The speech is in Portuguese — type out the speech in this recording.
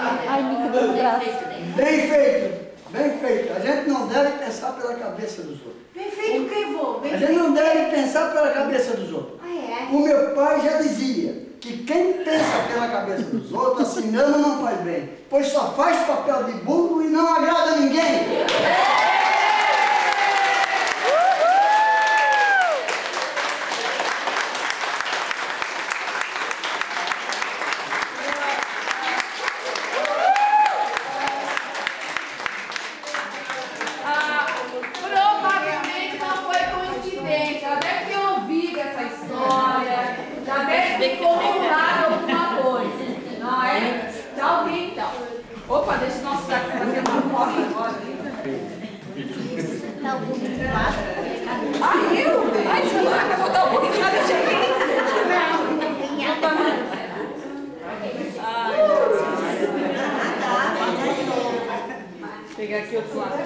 Ai, me deu um braço. Bem feito, bem feito. A gente não deve pensar pela cabeça dos outros. Bem feito o que, vô? A gente não deve pensar pela cabeça dos outros. Ah, é? O meu pai já dizia que quem pensa pela cabeça dos outros, assim mesmo não faz bem, pois só faz papel de burro e não agrada ninguém. Provavelmente não foi coincidência. Ela deve ter ouvido essa história. Já deve ter contado alguma coisa. Não é? Já ouvi então. Opa, deixa o nosso gato fazer uma foto agora. Tá um pouquinho de lado. Ah, eu? Ai, sei lá, vai botar um pouquinho de lado, deixa eu Pegar aqui outro lado.